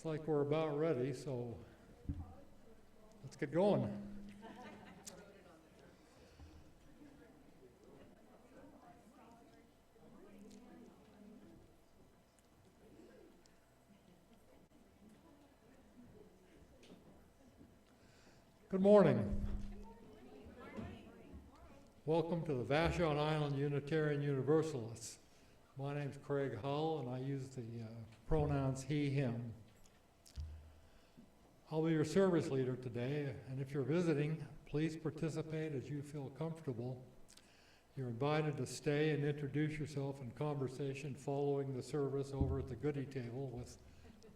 Looks like we're about ready, so let's get going. Good morning. Welcome to the Vashon Island Unitarian Universalists. My name's Craig Hull, and I use the pronouns he, him. I'll be your service leader today, and if you're visiting, please participate as you feel comfortable. You're invited to stay and introduce yourself in conversation following the service over at the goodie table with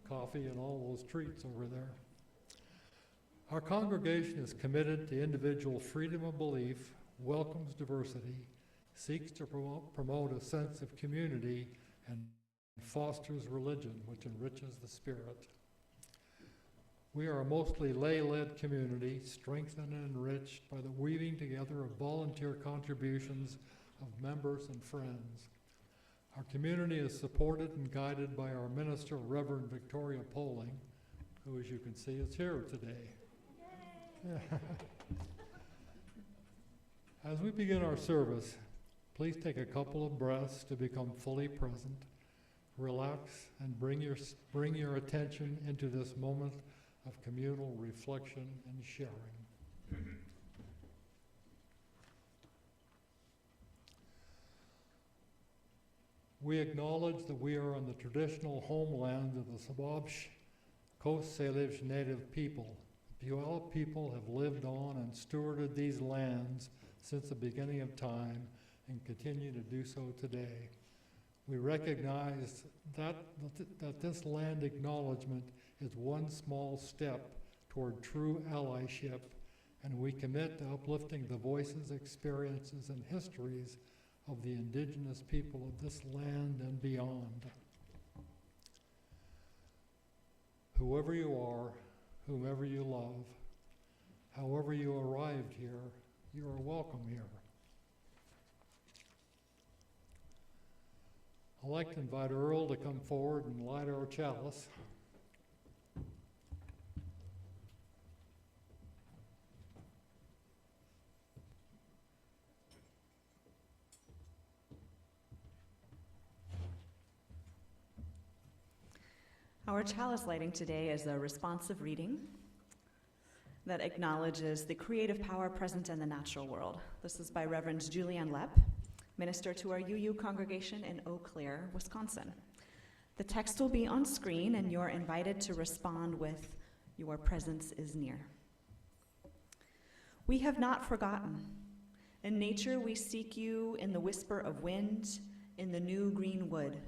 coffee and all those treats over there. Our congregation is committed to individual freedom of belief, welcomes diversity, seeks to promote a sense of community, and fosters religion, which enriches the spirit. We are a mostly lay-led community, strengthened and enriched by the weaving together of volunteer contributions of members and friends. Our community is supported and guided by our minister, Reverend Victoria Poling, who, as you can see, is here today. As we begin our service, please take a couple of breaths to become fully present. Relax and bring your attention into this moment of communal reflection and sharing. We acknowledge that we are on the traditional homeland of the Squamish Coast Salish Native people. The Puyallup people have lived on and stewarded these lands since the beginning of time and continue to do so today. We recognize that this land acknowledgement is one small step toward true allyship, and we commit to uplifting the voices, experiences, and histories of the indigenous people of this land and beyond. Whoever you are, whomever you love, however you arrived here, you are welcome here. I'd like to invite Earl to come forward and light our chalice. Our chalice lighting today is a responsive reading that acknowledges the creative power present in the natural world. This is by Reverend Julianne Lepp, minister to our UU congregation in Eau Claire, Wisconsin. The text will be on screen, and you're invited to respond with, "Your presence is near." We have not forgotten. In nature we seek you in the whisper of wind, in the new green wood.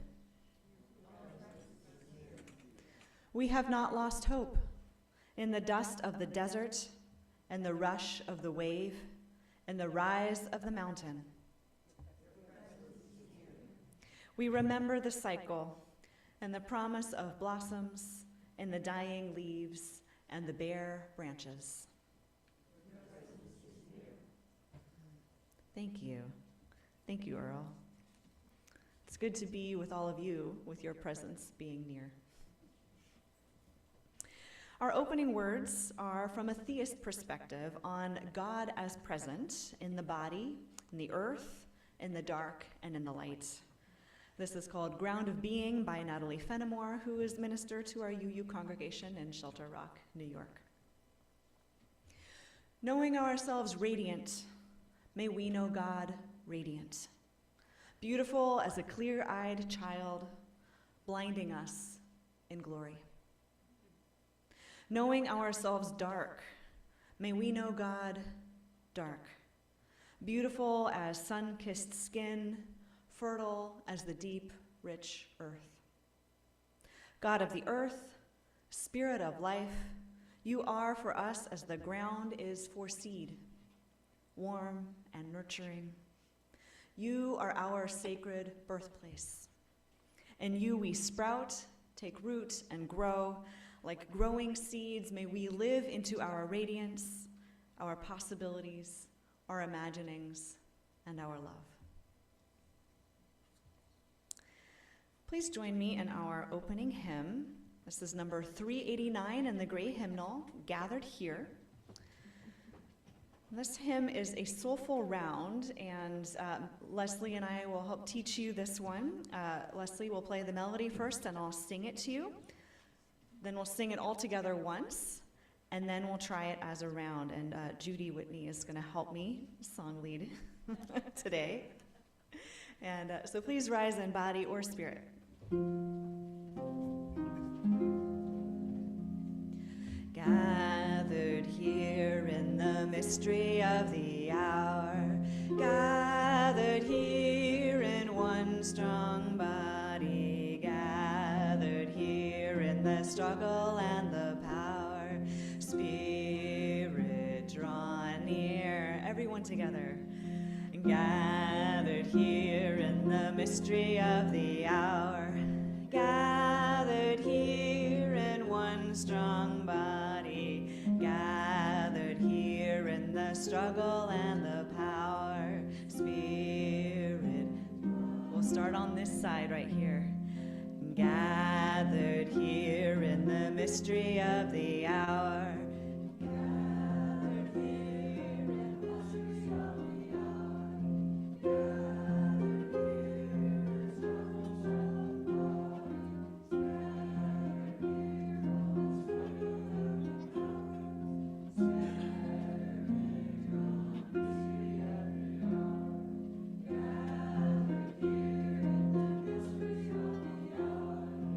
We have not lost hope in the dust of the desert and the rush of the wave and the rise of the mountain. We remember the cycle and the promise of blossoms and the dying leaves and the bare branches. Thank you. Thank you, Earl. It's good to be with all of you, with your presence being near. Our opening words are from a theist perspective on God as present in the body, in the earth, in the dark, and in the light. This is called Ground of Being by Natalie Fenimore, who is minister to our UU congregation in Shelter Rock, New York. Knowing ourselves radiant, may we know God radiant. Beautiful as a clear-eyed child, blinding us in glory. Knowing ourselves dark, may we know God dark. Beautiful as sun-kissed skin, fertile as the deep, rich earth. God of the earth, spirit of life, you are for us as the ground is for seed, warm and nurturing. You are our sacred birthplace. In you we sprout, take root, and grow. Like growing seeds, may we live into our radiance, our possibilities, our imaginings, and our love. Please join me in our opening hymn, This is number 389 in the Great Hymnal, Gathered Here. This hymn is a soulful round, and Leslie and I will help teach you this one. Leslie will play the melody first, and I'll sing it to you. Then we'll sing it all together once, and then we'll try it as a round. And Judy Whitney is going to help me song lead today. And so please rise in body or spirit. Gathered here in the mystery of the hour, gathered here in one strong body, gathered here in the struggle and the power, Spirit draw near, everyone together. Gathered here in the mystery of the hour, gathered here in one strong body, gathered here in the struggle and the power, Spirit. We'll start on this side right here. Gathered here in the mystery of the hour, gathered here in the mystery of the hour, gathered here in the struggle and the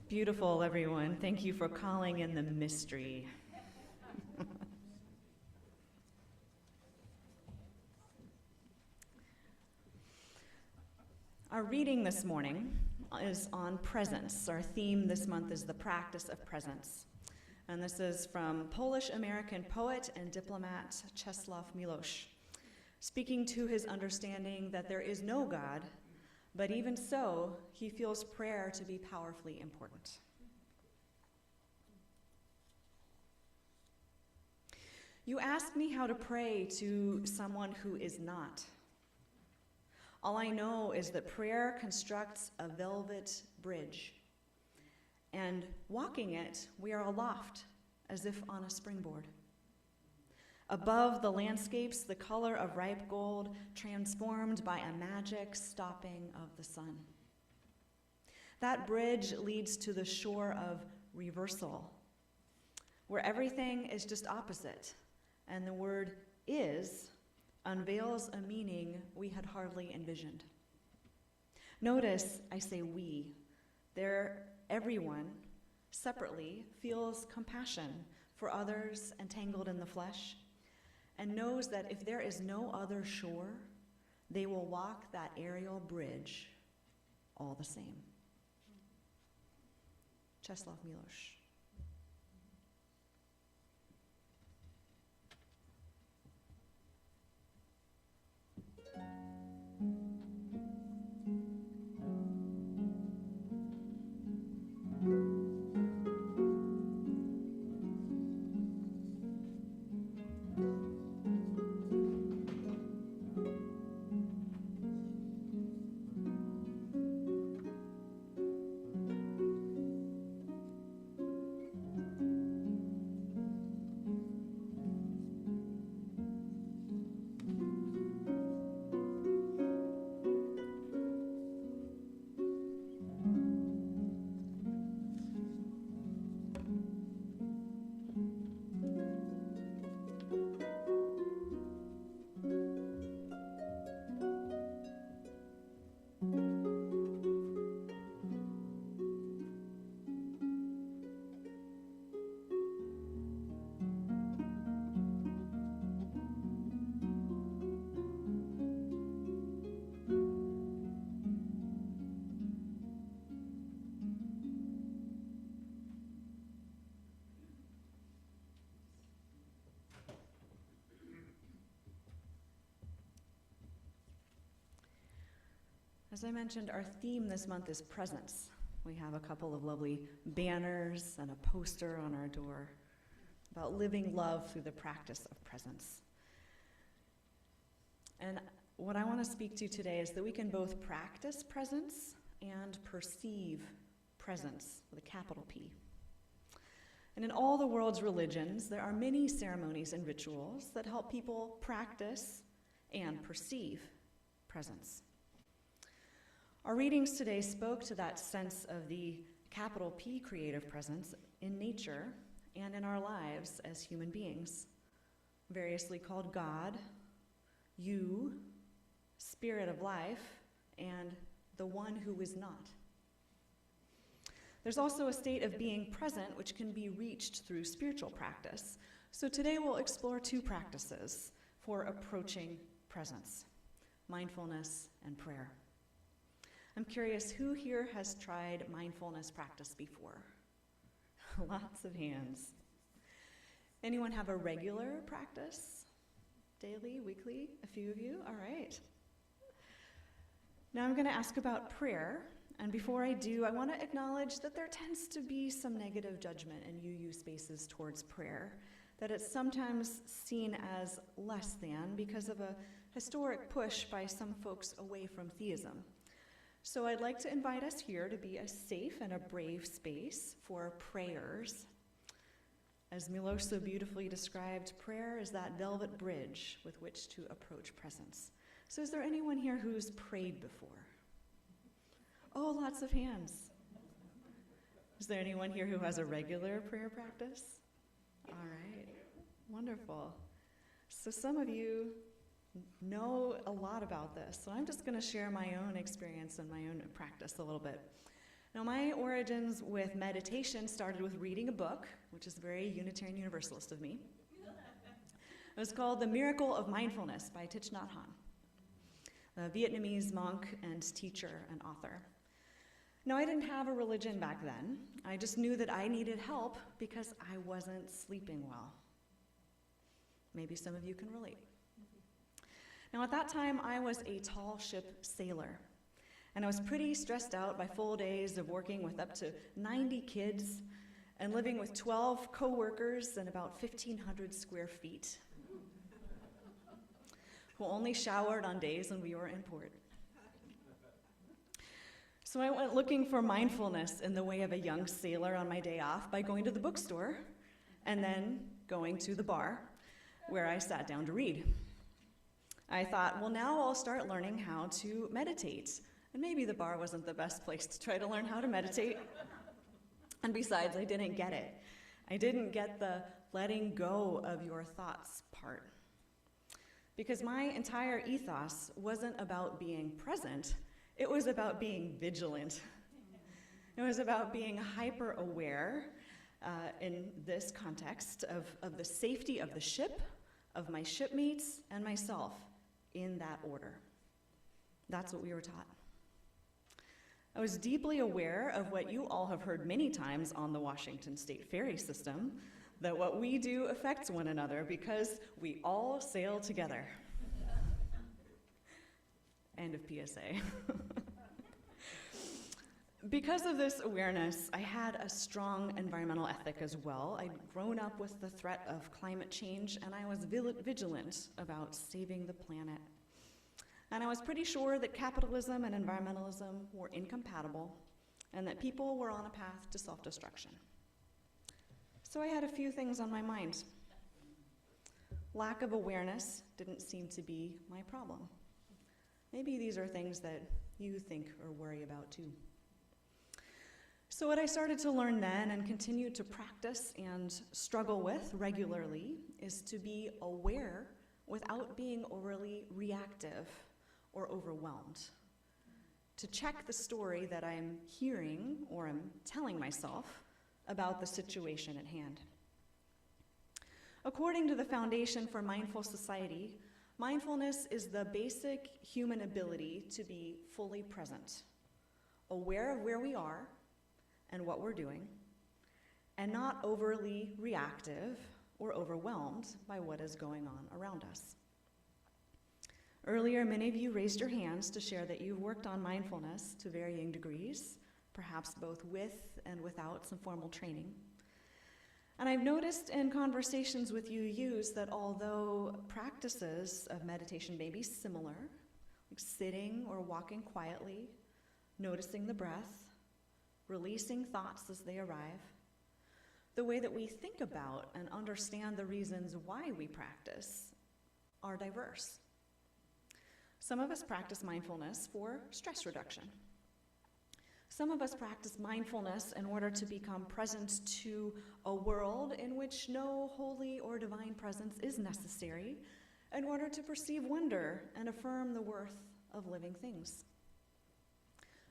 Beautiful, everyone. Thank you for calling in the mystery. Our reading this morning is on presence. Our theme this month is the practice of presence. And this is from Polish-American poet and diplomat Czesław Miłosz, speaking to his understanding that there is no God, but even so, he feels prayer to be powerfully important. You ask me how to pray to someone who is not. All I know is that prayer constructs a velvet bridge, and walking it, we are aloft, as if on a springboard. Above the landscapes, the color of ripe gold, transformed by a magic stopping of the sun. That bridge leads to the shore of reversal, where everything is just opposite, and the word is unveils a meaning we had hardly envisioned. Notice I say we. There, everyone, separately, feels compassion for others entangled in the flesh, and knows that if there is no other shore, they will walk that aerial bridge all the same. Czesław Miłosz. As I mentioned, our theme this month is presence. We have a couple of lovely banners and a poster on our door about living love through the practice of presence. And what I want to speak to today is that we can both practice presence and perceive presence with a capital P. And in all the world's religions, there are many ceremonies and rituals that help people practice and perceive presence. Our readings today spoke to that sense of the capital P creative presence in nature and in our lives as human beings, variously called God, you, Spirit of life, and the one who is not. There's also a state of being present which can be reached through spiritual practice. So today we'll explore two practices for approaching presence: mindfulness and prayer. I'm curious, who here has tried mindfulness practice before? Lots of hands. Anyone have a regular practice? Daily, weekly? A few of you? All right. Now I'm going to ask about prayer. And before I do, I want to acknowledge that there tends to be some negative judgment in UU spaces towards prayer, that it's sometimes seen as less than because of a historic push by some folks away from theism. So I'd like to invite us here to be a safe and a brave space for prayers. As Milos so beautifully described, prayer is that velvet bridge with which to approach presence. So is there anyone here who's prayed before? Oh, lots of hands. Is there anyone here who has a regular prayer practice? All right, wonderful. So some of you know a lot about this, so I'm just going to share my own experience and my own practice a little bit. Now, my origins with meditation started with reading a book, which is very Unitarian Universalist of me. It was called The Miracle of Mindfulness by Thich Nhat Hanh, a Vietnamese monk and teacher and author. Now, I didn't have a religion back then. I just knew that I needed help because I wasn't sleeping well. Maybe some of you can relate. Now, at that time, I was a tall ship sailor, and I was pretty stressed out by full days of working with up to 90 kids and living with 12 coworkers and about 1,500 square feet, who only showered on days when we were in port. So I went looking for mindfulness in the way of a young sailor on my day off by going to the bookstore and then going to the bar where I sat down to read. I thought, well, now I'll start learning how to meditate. And maybe the bar wasn't the best place to try to learn how to meditate. And besides, I didn't get it. I didn't get the letting go of your thoughts part. Because my entire ethos wasn't about being present, it was about being vigilant. It was about being hyper-aware in this context of the safety of the ship, of my shipmates, and myself, in that order. That's what we were taught. I was deeply aware of what you all have heard many times on the Washington State ferry system, that what we do affects one another because we all sail together. End of PSA. Because of this awareness, I had a strong environmental ethic as well. I'd grown up with the threat of climate change, and I was vigilant about saving the planet. And I was pretty sure that capitalism and environmentalism were incompatible, and that people were on a path to self-destruction. So I had a few things on my mind. Lack of awareness didn't seem to be my problem. Maybe these are things that you think or worry about too. So what I started to learn then and continue to practice and struggle with regularly is to be aware without being overly reactive or overwhelmed. To check the story that I'm hearing or I'm telling myself about the situation at hand. According to the Foundation for Mindful Society, mindfulness is the basic human ability to be fully present, aware of where we are and what we're doing, and not overly reactive or overwhelmed by what is going on around us. Earlier, many of you raised your hands to share that you've worked on mindfulness to varying degrees, perhaps both with and without some formal training. And I've noticed in conversations with you youths that although practices of meditation may be similar, like sitting or walking quietly, noticing the breath, releasing thoughts as they arrive, the way that we think about and understand the reasons why we practice are diverse. Some of us practice mindfulness for stress reduction. Some of us practice mindfulness in order to become present to a world in which no holy or divine presence is necessary in order to perceive wonder and affirm the worth of living things.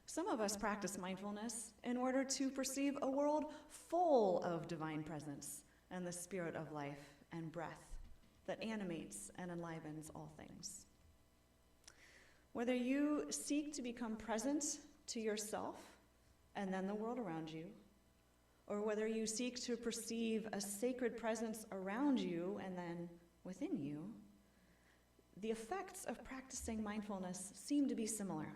Some of us practice mindfulness in order to perceive a world full of divine presence and the spirit of life and breath that animates and enlivens all things. Whether you seek to become present to yourself and then the world around you, or whether you seek to perceive a sacred presence around you and then within you, the effects of practicing mindfulness seem to be similar.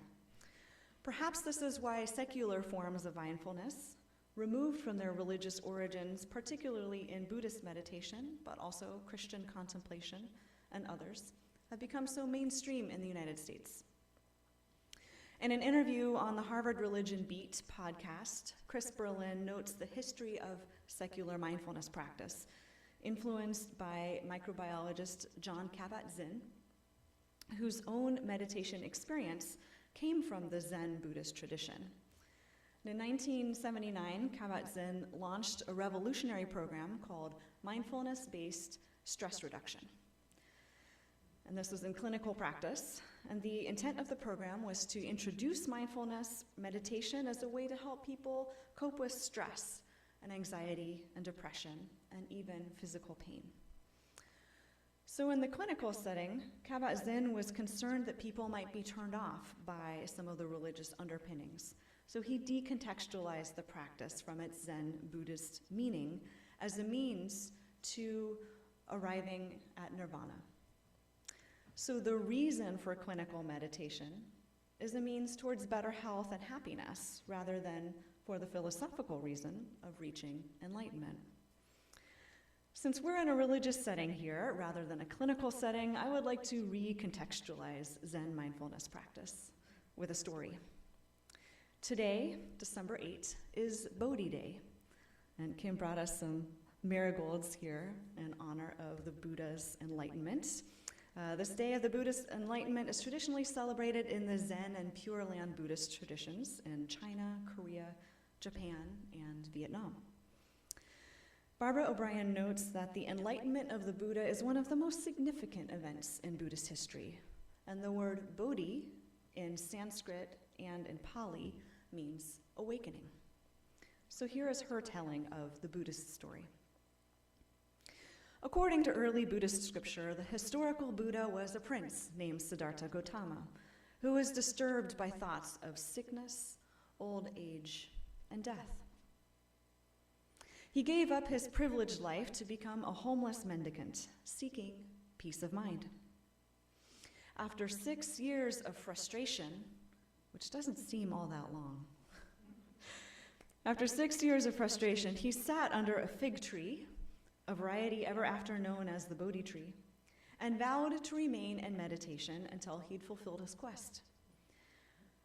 Perhaps this is why secular forms of mindfulness, removed from their religious origins, particularly in Buddhist meditation, but also Christian contemplation and others, have become so mainstream in the United States. In an interview on the Harvard Religion Beat podcast, Chris Berlin notes the history of secular mindfulness practice, influenced by microbiologist Jon Kabat-Zinn, whose own meditation experience came from the Zen Buddhist tradition. In 1979, Kabat-Zinn launched a revolutionary program called Mindfulness-Based Stress Reduction. And this was in clinical practice, and the intent of the program was to introduce mindfulness meditation as a way to help people cope with stress and anxiety and depression and even physical pain. So in the clinical setting, Kabat-Zinn was concerned that people might be turned off by some of the religious underpinnings. So he decontextualized the practice from its Zen Buddhist meaning as a means to arriving at nirvana. So the reason for clinical meditation is a means towards better health and happiness rather than for the philosophical reason of reaching enlightenment. Since we're in a religious setting here rather than a clinical setting, I would like to recontextualize Zen mindfulness practice with a story. Today, December 8th, is Bodhi Day, and Kim brought us some marigolds here in honor of the Buddha's enlightenment. This day of the Buddhist enlightenment is traditionally celebrated in the Zen and Pure Land Buddhist traditions in China, Korea, Japan, and Vietnam. Barbara O'Brien notes that the enlightenment of the Buddha is one of the most significant events in Buddhist history, and the word Bodhi in Sanskrit and in Pali means awakening. So here is her telling of the Buddhist story. According to early Buddhist scripture, the historical Buddha was a prince named Siddhartha Gautama, who was disturbed by thoughts of sickness, old age, and death. He gave up his privileged life to become a homeless mendicant, seeking peace of mind. After 6 years of frustration, which doesn't seem all that long, after 6 years of frustration, he sat under a fig tree, a variety ever after known as the Bodhi tree, and vowed to remain in meditation until he'd fulfilled his quest.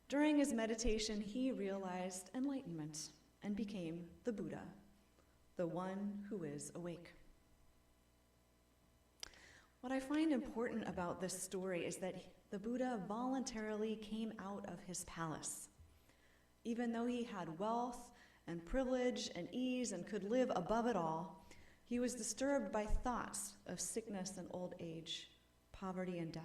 During his meditation, he realized enlightenment and became the Buddha, the one who is awake. What I find important about this story is that the Buddha voluntarily came out of his palace. Even though he had wealth and privilege and ease and could live above it all, he was disturbed by thoughts of sickness and old age, poverty and death.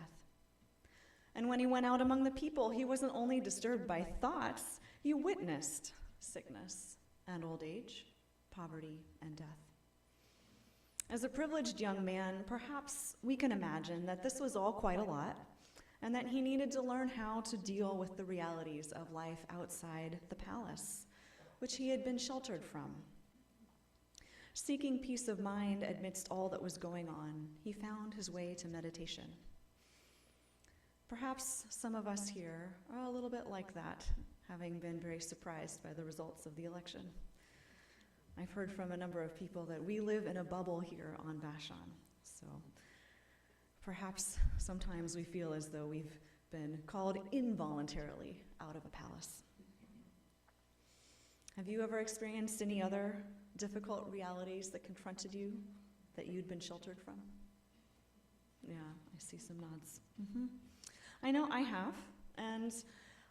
And when he went out among the people, he wasn't only disturbed by thoughts, he witnessed sickness and old age, poverty and death. As a privileged young man, perhaps we can imagine that this was all quite a lot, and that he needed to learn how to deal with the realities of life outside the palace, which he had been sheltered from. Seeking peace of mind amidst all that was going on, he found his way to meditation. Perhaps some of us here are a little bit like that, having been very surprised by the results of the election. I've heard from a number of people that we live in a bubble here on Vashon, so perhaps sometimes we feel as though we've been called involuntarily out of a palace. Have you ever experienced any other difficult realities that confronted you that you'd been sheltered from? Yeah, I see some nods. I know I have, and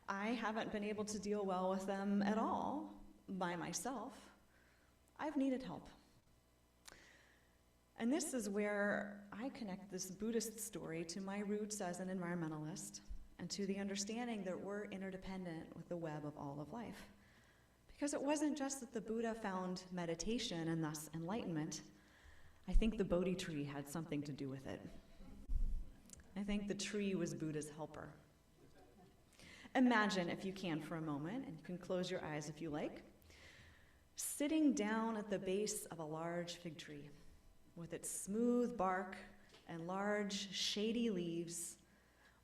I haven't been able to deal well with them at all by myself. I've needed help. And this is where I connect this Buddhist story to my roots as an environmentalist and to the understanding that we're interdependent with the web of all of life. Because it wasn't just that the Buddha found meditation and thus enlightenment. I think the Bodhi tree had something to do with it. I think the tree was Buddha's helper. Imagine, if you can for a moment, and you can close your eyes if you like, sitting down at the base of a large fig tree with its smooth bark and large, shady leaves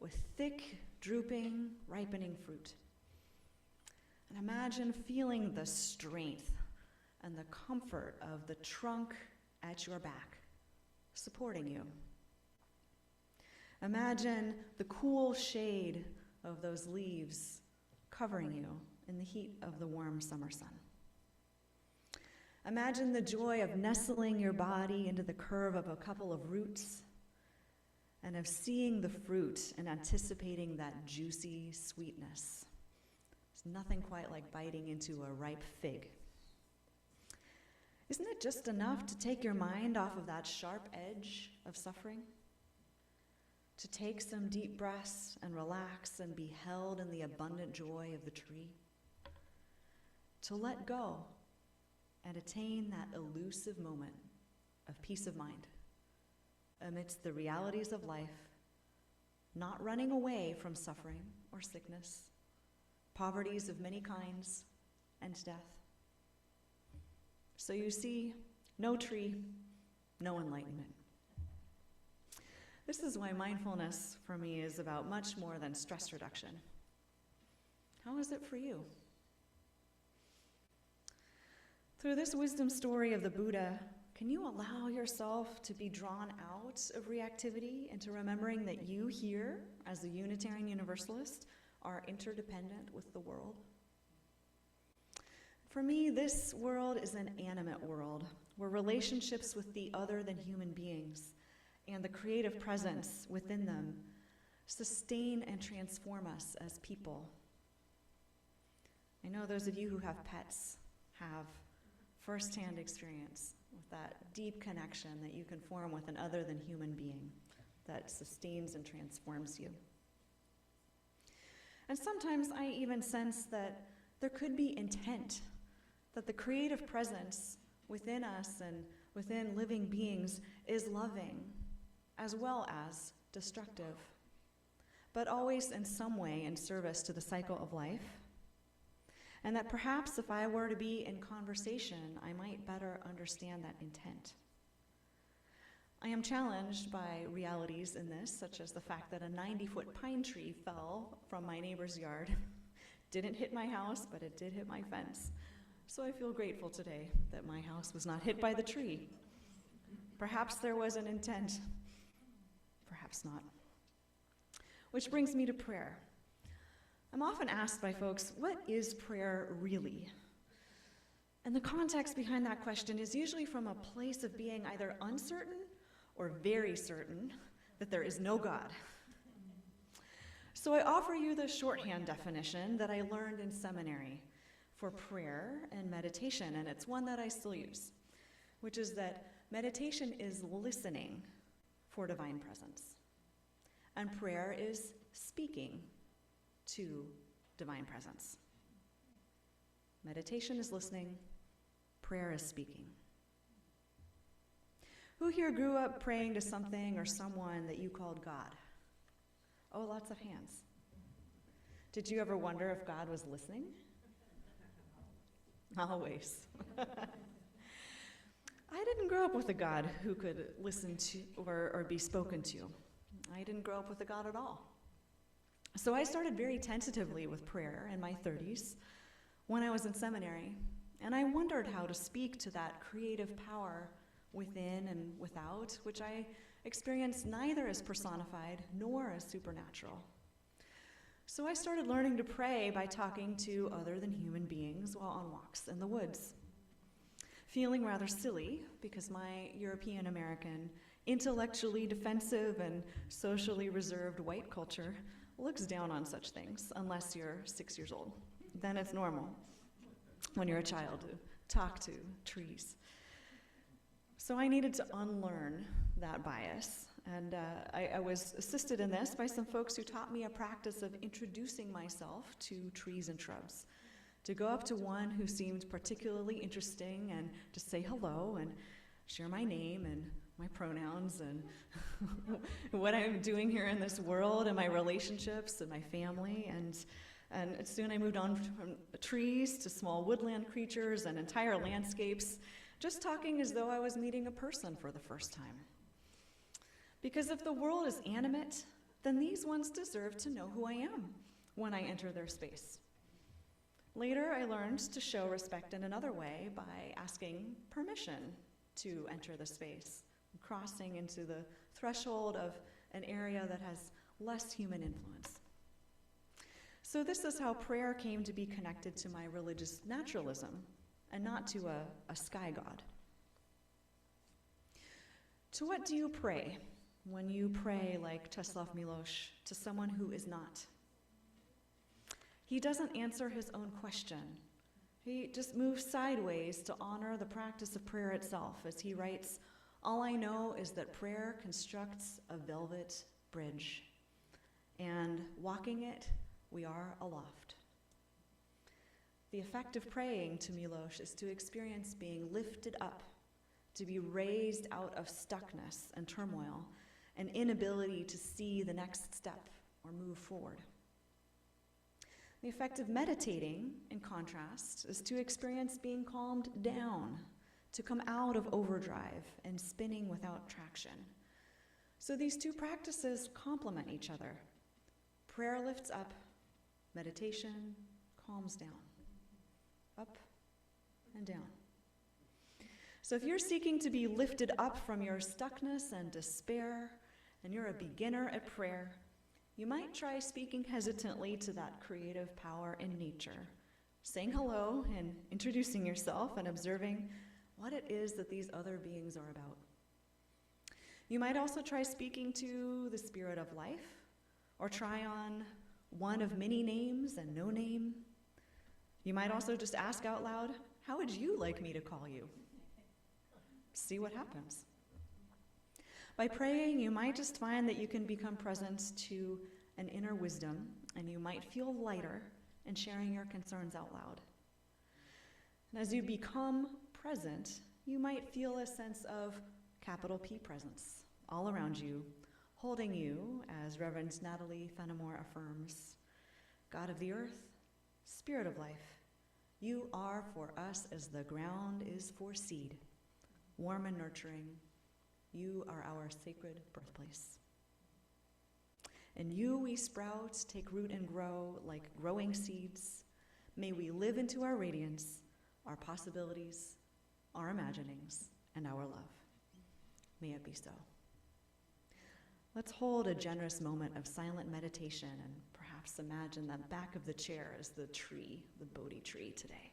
with thick, drooping, ripening fruit. And imagine feeling the strength and the comfort of the trunk at your back, supporting you. Imagine the cool shade of those leaves covering you in the heat of the warm summer sun. Imagine the joy of nestling your body into the curve of a couple of roots and of seeing the fruit and anticipating that juicy sweetness. There's nothing quite like biting into a ripe fig. Isn't it just enough to take your mind off of that sharp edge of suffering? To take some deep breaths and relax and be held in the abundant joy of the tree? To let go and attain that elusive moment of peace of mind amidst the realities of life, not running away from suffering or sickness, poverties of many kinds, and death. So you see, no tree, no enlightenment. This is why mindfulness for me is about much more than stress reduction. How is it for you? Through this wisdom story of the Buddha, can you allow yourself to be drawn out of reactivity into remembering that you here, as a Unitarian Universalist, are interdependent with the world? For me, this world is an animate world where relationships with the other than human beings and the creative presence within them sustain and transform us as people. I know those of you who have pets have firsthand experience with that deep connection that you can form with an other than human being that sustains and transforms you. And sometimes I even sense that there could be intent, that the creative presence within us and within living beings is loving as well as destructive, but always in some way in service to the cycle of life. And that perhaps if I were to be in conversation, I might better understand that intent. I am challenged by realities in this, such as the fact that a 90-foot pine tree fell from my neighbor's yard. Didn't hit my house, but it did hit my fence. So I feel grateful today that my house was not hit by the tree. Perhaps there was an intent, perhaps not. Which brings me to prayer. I'm often asked by folks, what is prayer really? And the context behind that question is usually from a place of being either uncertain or very certain that there is no God. So I offer you the shorthand definition that I learned in seminary for prayer and meditation, and it's one that I still use, which is that meditation is listening for divine presence, and prayer is speaking to divine presence. Meditation is listening, prayer is speaking. Who here grew up praying to something or someone that you called God? Oh, lots of hands. Did you ever wonder if God was listening? Always. I didn't grow up with a God who could listen to or be spoken to. I didn't grow up with a God at all. So I started very tentatively with prayer in my 30s when I was in seminary, and I wondered how to speak to that creative power within and without, which I experienced neither as personified nor as supernatural. So I started learning to pray by talking to other than human beings while on walks in the woods. Feeling rather silly because my European American, intellectually defensive and socially reserved white culture looks down on such things unless you're 6 years old. Then it's normal when you're a child to talk to trees. So I needed to unlearn that bias, and I was assisted in this by some folks who taught me a practice of introducing myself to trees and shrubs, to go up to one who seemed particularly interesting and to say hello and share my name and my pronouns and what I'm doing here in this world and my relationships and my family. And soon I moved on from trees to small woodland creatures and entire landscapes, just talking as though I was meeting a person for the first time. Because if the world is animate, then these ones deserve to know who I am when I enter their space. Later, I learned to show respect in another way by asking permission to enter the space, crossing into the threshold of an area that has less human influence. So this is how prayer came to be connected to my religious naturalism and not to a sky god. To what do you pray when you pray like Czeslaw Milosz to someone who is not? He doesn't answer his own question. He just moves sideways to honor the practice of prayer itself as he writes, "All I know is that prayer constructs a velvet bridge, and walking it, we are aloft." The effect of praying to Milosz is to experience being lifted up, to be raised out of stuckness and turmoil, an inability to see the next step or move forward. The effect of meditating, in contrast, is to experience being calmed down, to come out of overdrive and spinning without traction. So these two practices complement each other. Prayer lifts up, meditation calms down, up and down. So if you're seeking to be lifted up from your stuckness and despair, and you're a beginner at prayer, you might try speaking hesitantly to that creative power in nature, saying hello and introducing yourself and observing what it is that these other beings are about. You might also try speaking to the spirit of life, or try on one of many names and no name. You might also just ask out loud, "How would you like me to call you?" See what happens. By praying, you might just find that you can become present to an inner wisdom, and you might feel lighter in sharing your concerns out loud. And as you become present, you might feel a sense of capital P presence all around you, holding you, as Reverend Natalie Fenimore affirms, God of the earth, Spirit of life, you are for us as the ground is for seed, warm and nurturing. You are our sacred birthplace. In you we sprout, take root and grow like growing seeds. May we live into our radiance, our possibilities, our imaginings, and our love. May it be so. Let's hold a generous moment of silent meditation and perhaps imagine that back of the chair is the tree, the Bodhi tree today.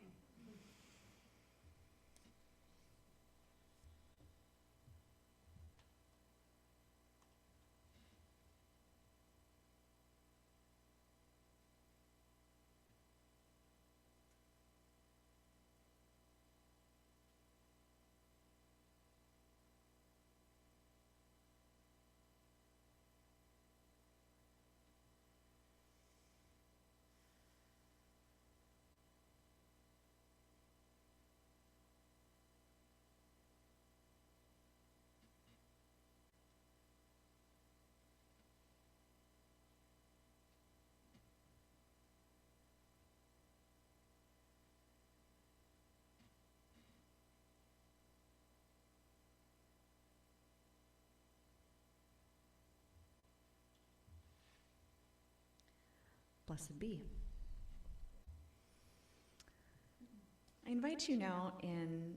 Blessed be. I invite you now in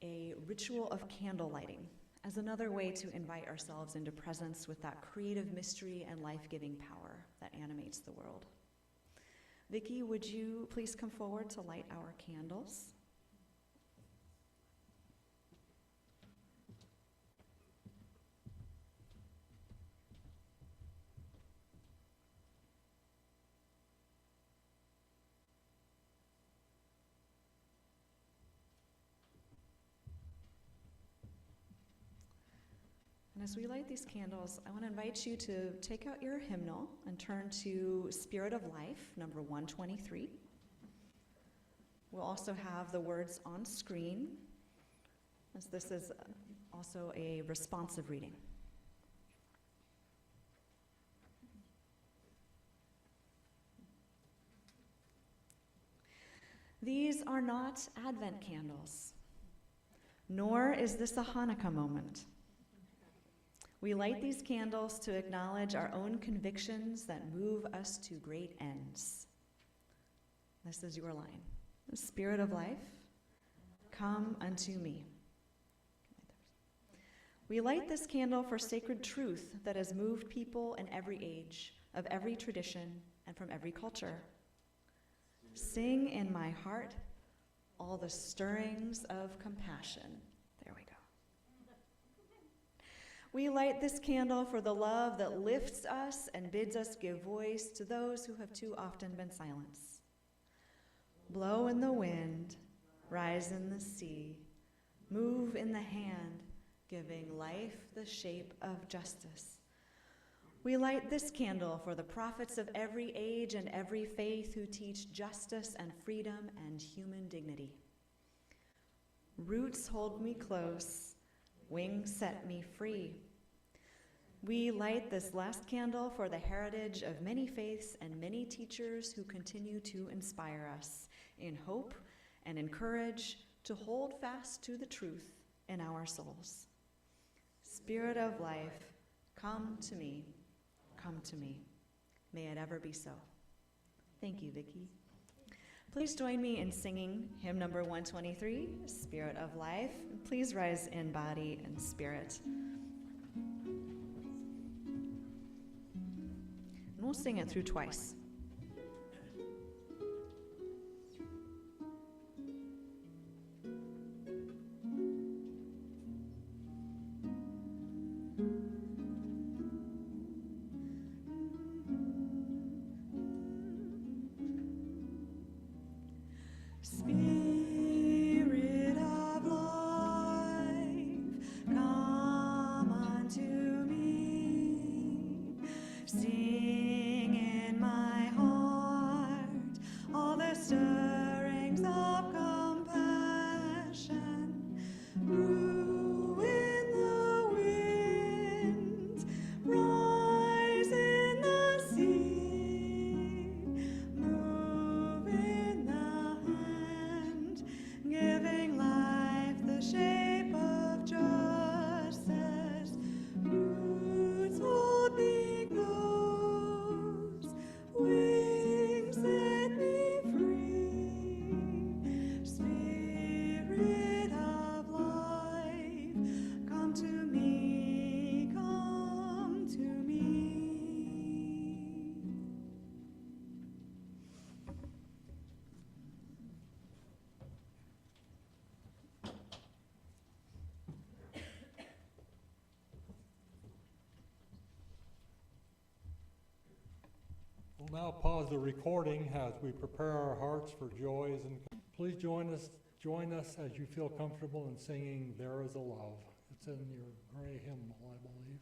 a ritual of candle lighting as another way to invite ourselves into presence with that creative mystery and life-giving power that animates the world. Vicki, would you please come forward to light our candles? And as we light these candles, I want to invite you to take out your hymnal and turn to Spirit of Life, number 123. We'll also have the words on screen, as this is also a responsive reading. These are not Advent candles, nor is this a Hanukkah moment. We light these candles to acknowledge our own convictions that move us to great ends. This is your line. The Spirit of life, come unto me. We light this candle for sacred truth that has moved people in every age, of every tradition, and from every culture. Sing in my heart all the stirrings of compassion. There we go. We light this candle for the love that lifts us and bids us give voice to those who have too often been silenced. Blow in the wind, rise in the sea, move in the hand, giving life the shape of justice. We light this candle for the prophets of every age and every faith who teach justice and freedom and human dignity. Roots hold me close, wings set me free. We light this last candle for the heritage of many faiths and many teachers who continue to inspire us in hope and in courage to hold fast to the truth in our souls. Spirit of life, come to me, come to me. May it ever be so. Thank you, Vicki. Please join me in singing hymn number 123, Spirit of Life. Please rise in body and spirit. And we'll sing it through twice. Spirit of life, come unto me. Sing in my heart all the stirrings of compassion. Brew in the wind, rise in the sea, move in the hand, giving life the shape of justice. Roots hold me close, wings set me free. Spirit of life, come to me, come to me. We'll now pause the recording as we prepare our hearts for joys and please join us as you feel comfortable in singing There Is a Love. It's in your gray hymnal, I believe.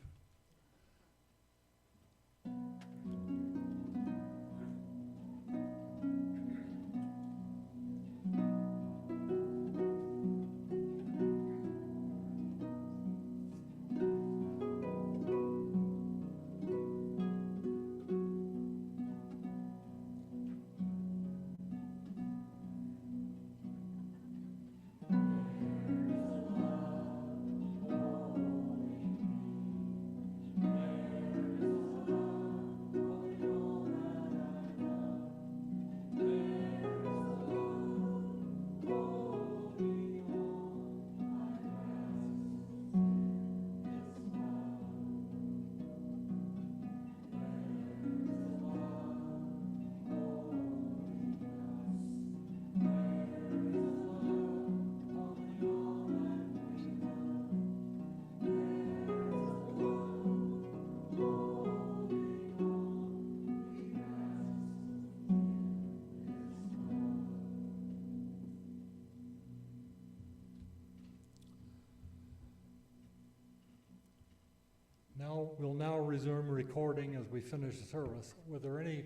we'll now resume recording as we finish the service. Were there any?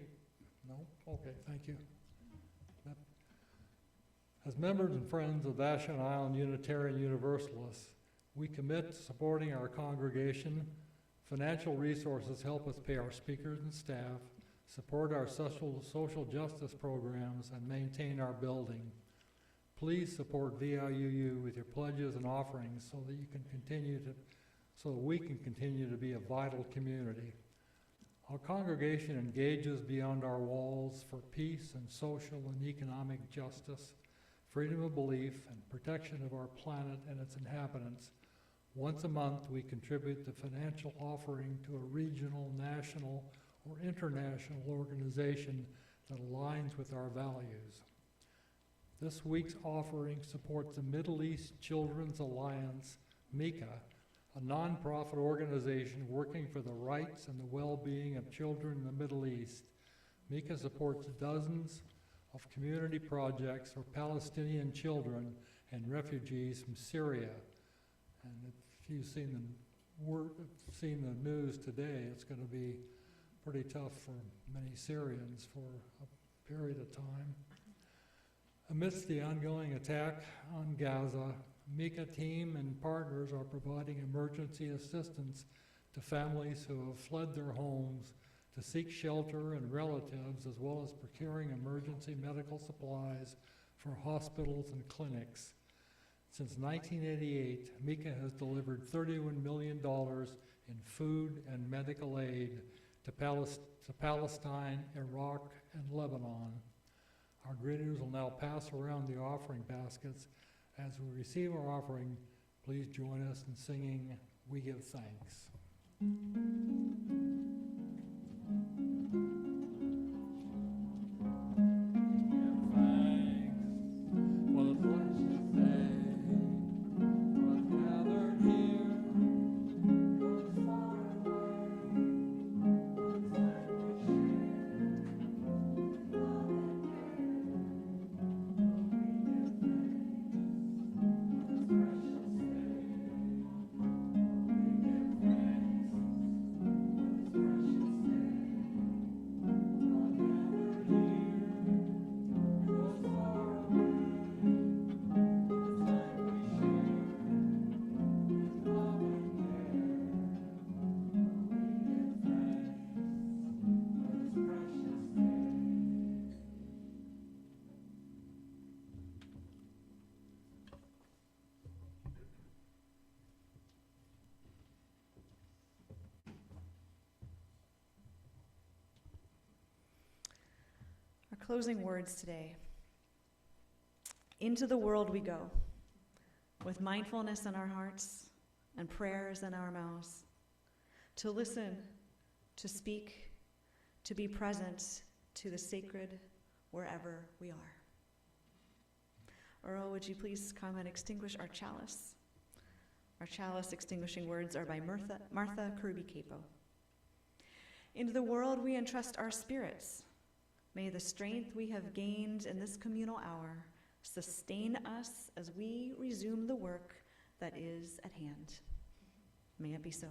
No? Okay, thank you. As members and friends of Vashon Island Unitarian Universalists, we commit to supporting our congregation. Financial resources help us pay our speakers and staff, support our social justice programs, and maintain our building. Please support VIUU with your pledges and offerings so that we can continue to be a vital community. Our congregation engages beyond our walls for peace and social and economic justice, freedom of belief, and protection of our planet and its inhabitants. Once a month, we contribute the financial offering to a regional, national, or international organization that aligns with our values. This week's offering supports the Middle East Children's Alliance, MICA, a nonprofit organization working for the rights and the well-being of children in the Middle East. MICA supports dozens of community projects for Palestinian children and refugees from Syria. And if you've seen the news today, it's going to be pretty tough for many Syrians for a period of time. Amidst the ongoing attack on Gaza, MICA team and partners are providing emergency assistance to families who have fled their homes to seek shelter and relatives, as well as procuring emergency medical supplies for hospitals and clinics. Since 1988, MICA has delivered $31 million in food and medical aid to Palestine, Iraq, and Lebanon. Our greeters will now pass around the offering baskets. As we receive our offering, please join us in singing "We Give Thanks." Closing words today. Into the world we go, with mindfulness in our hearts and prayers in our mouths, to listen, to speak, to be present to the sacred wherever we are. Earl, would you please come and extinguish our chalice? Our chalice extinguishing words are by Martha Kirby-Capo. Into the world we entrust our spirits. May the strength we have gained in this communal hour sustain us as we resume the work that is at hand. May it be so.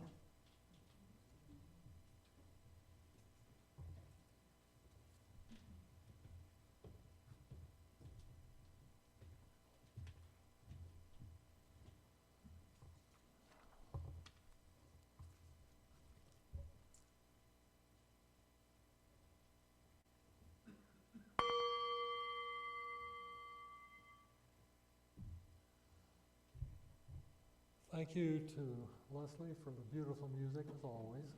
Thank you to Leslie for the beautiful music, as always.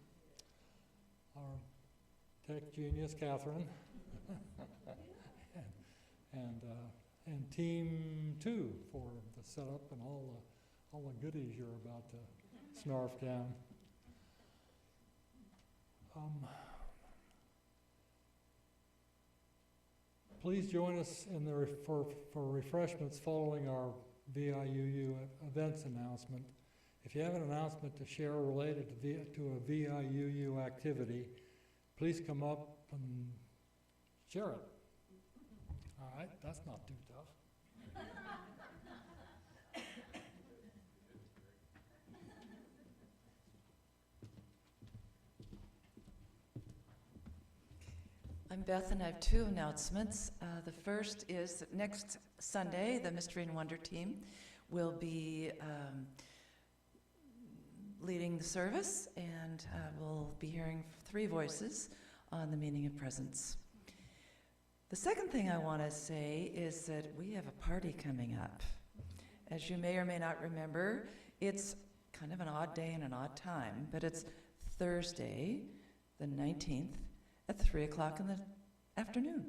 Our tech genius, Catherine, and Team 2 for the setup and all the goodies you're about to snarf down. Please join us in for refreshments following our VIUU events announcement. If you have an announcement to share related to a VIUU activity, please come up and share it. All right, that's not too tough. Beth, and I have two announcements. The first is that next Sunday, the Mystery and Wonder team will be leading the service, and we'll be hearing three voices on the meaning of presence. The second thing I want to say is that we have a party coming up. As you may or may not remember, it's kind of an odd day and an odd time, but it's Thursday, the 19th, at 3 o'clock in the afternoon.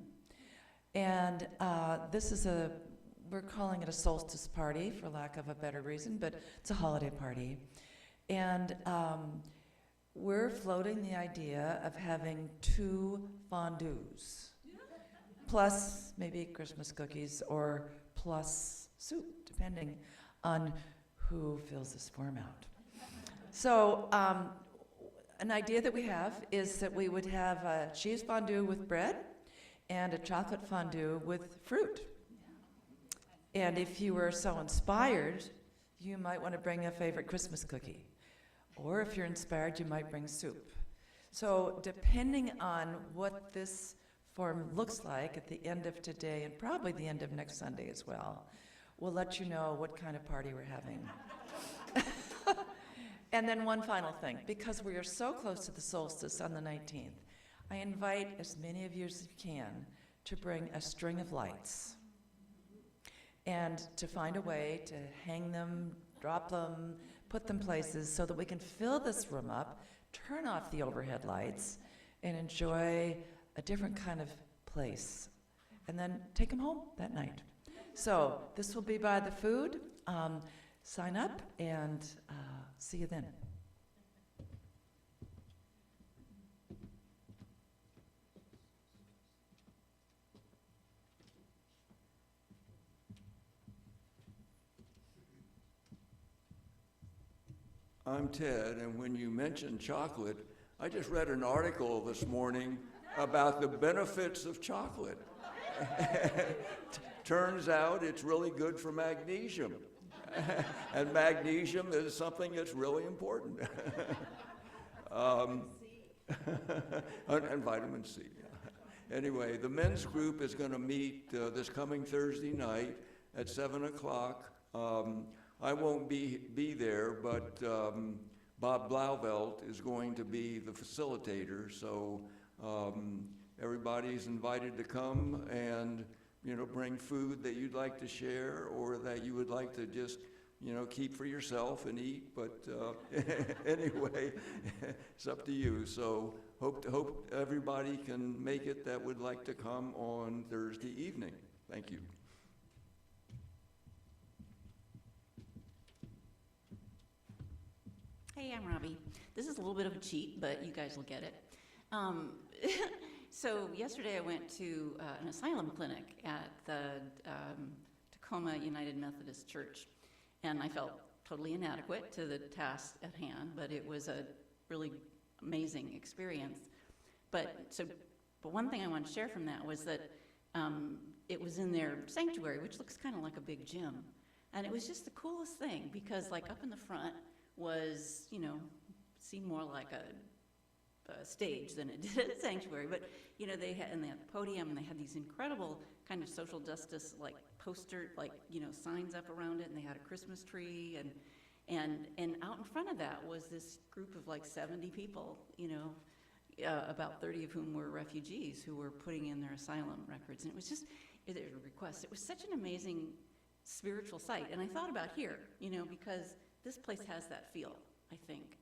And this is we're calling it a solstice party, for lack of a better reason, but it's a holiday party. And we're floating the idea of having 2 fondues, plus maybe Christmas cookies, or plus soup, depending on who fills this form out. So an idea that we have is that we would have a cheese fondue with bread and a chocolate fondue with fruit. And if you were so inspired, you might want to bring a favorite Christmas cookie. Or if you're inspired, you might bring soup. So depending on what this form looks like at the end of today, and probably the end of next Sunday as well, we'll let you know what kind of party we're having. And then one final thing, because we are so close to the solstice on the 19th, I invite as many of you as you can to bring a string of lights and to find a way to hang them, drop them, put them places so that we can fill this room up, turn off the overhead lights, and enjoy a different kind of place, and then take them home that night. So this will be by the food. Sign up and see you then. I'm Ted, and when you mentioned chocolate, I just read an article this morning about the benefits of chocolate. Turns out it's really good for magnesium. And magnesium is something that's really important. And vitamin C. Yeah. Anyway, the men's group is going to meet this coming Thursday night at 7 o'clock. I won't be there, but Bob Blauvelt is going to be the facilitator, so everybody's invited to come and bring food that you'd like to share or that you would like to just, keep for yourself and eat. But anyway, it's up to you. So hope everybody can make it that would like to come on Thursday evening. Thank you. Hey, I'm Robbie. This is a little bit of a cheat, but you guys will get it. So yesterday I went to an asylum clinic at the Tacoma United Methodist Church, and I felt totally inadequate to the task at hand, but it was a really amazing experience. But one thing I want to share from that was that it was in their sanctuary, which looks kind of like a big gym, and it was just the coolest thing because, like, up in the front was, seemed more like a stage than it did a sanctuary, but they had the podium, and they had these incredible kind of social justice poster signs up around it, and they had a Christmas tree, and out in front of that was this group of 70 people, about 30 of whom were refugees who were putting in their asylum records, and it was just their requests. It was such an amazing spiritual sight, and I thought about here, because this place has that feel, I think.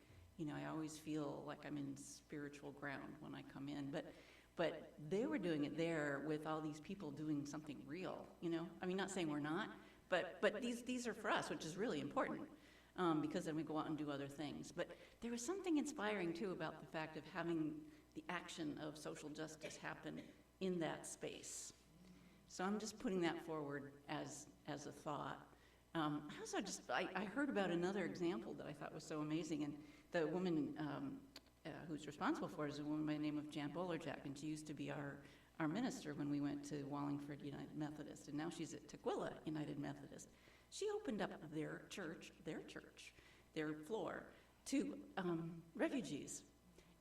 I always feel like I'm in spiritual ground when I come in, but they were doing it there with all these people doing something real, I mean, not saying we're not, but these are for us, which is really important, because then we go out and do other things. But there was something inspiring, too, about the fact of having the action of social justice happen in that space. So I'm just putting that forward as a thought. I heard about another example that I thought was so amazing, and the woman who's responsible for it is a woman by the name of Jan Bolerjack, and she used to be our minister when we went to Wallingford United Methodist, and now she's at Tukwila United Methodist. She opened up their floor, to refugees,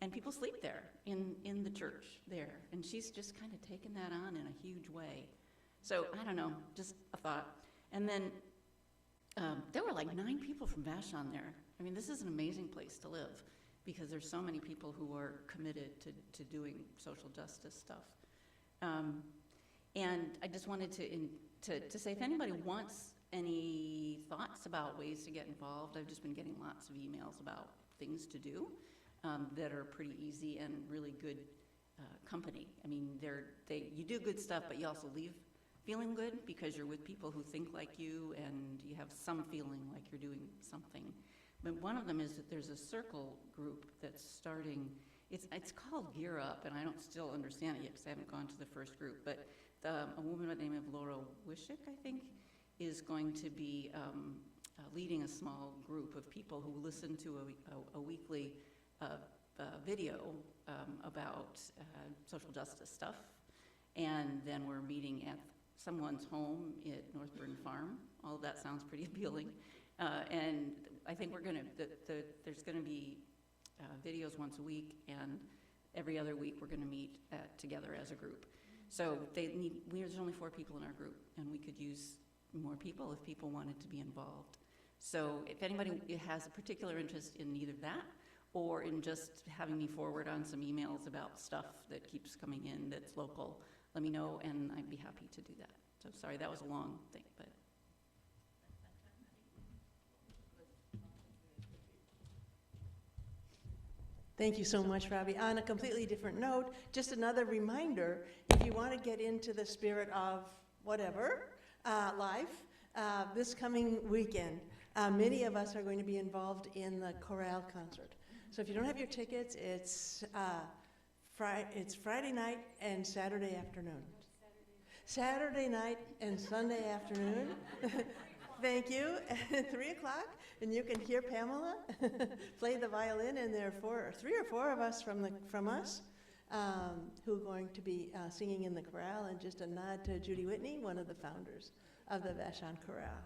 and people sleep there in the church there. And she's just kind of taken that on in a huge way. So I don't know, just a thought. And then there were like 9 people from Vashon there. I mean, this is an amazing place to live because there's so many people who are committed to doing social justice stuff. And I just wanted to say, if anybody wants any thoughts about ways to get involved, I've just been getting lots of emails about things to do that are pretty easy and really good company. I mean, you do good stuff, but you also leave feeling good because you're with people who think like you and you have some feeling like you're doing something. But one of them is that there's a circle group that's starting. It's called Gear Up, and I don't still understand it yet because I haven't gone to the first group. But a woman by the name of Laura Wishick, I think, is going to be leading a small group of people who listen to a weekly video about social justice stuff. And then we're meeting at someone's home at Northburn Farm. All of that sounds pretty appealing. And I think there's gonna be videos once a week, and every other week we're gonna meet together as a group. So there's only 4 people in our group, and we could use more people if people wanted to be involved. So if anybody has a particular interest in either that or in just having me forward on some emails about stuff that keeps coming in that's local, let me know, and I'd be happy to do that. So sorry, that was a long thing, but. Thank you so much, Robbie. On a completely different note, just another reminder, if you want to get into the spirit of whatever, life, this coming weekend, many of us are going to be involved in the chorale concert. So if you don't have your tickets, it's Friday night and Saturday afternoon. Saturday night and Sunday afternoon. Thank you. At 3 o'clock, and you can hear Pamela play the violin, and there are 3 or 4 of us from us who are going to be singing in the chorale, and just a nod to Judy Whitney, one of the founders of the Vashon Chorale.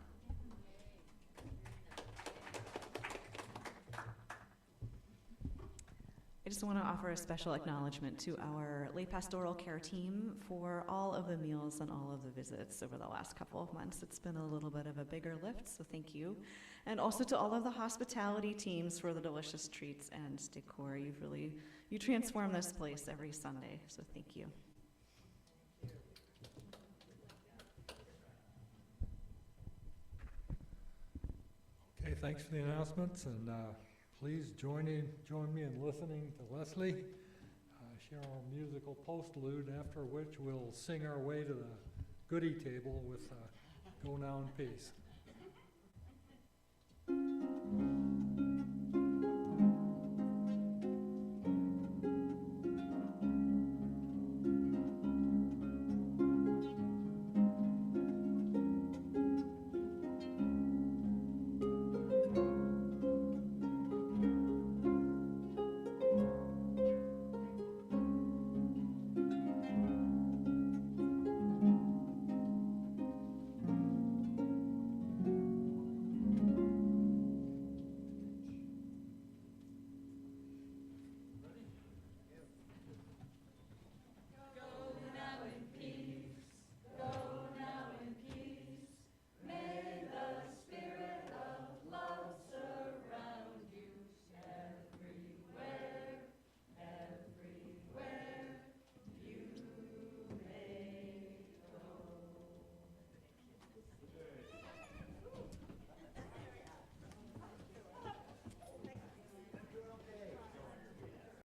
I just want to offer a special acknowledgement to our lay pastoral care team for all of the meals and all of the visits over the last couple of months. It's been a little bit of a bigger lift, so thank you. And also to all of the hospitality teams for the delicious treats and decor. You transform this place every Sunday, so thank you. Okay, thanks for the announcements, and please join me in listening to Leslie share our musical postlude, after which we'll sing our way to the goodie table with Go Now in Peace.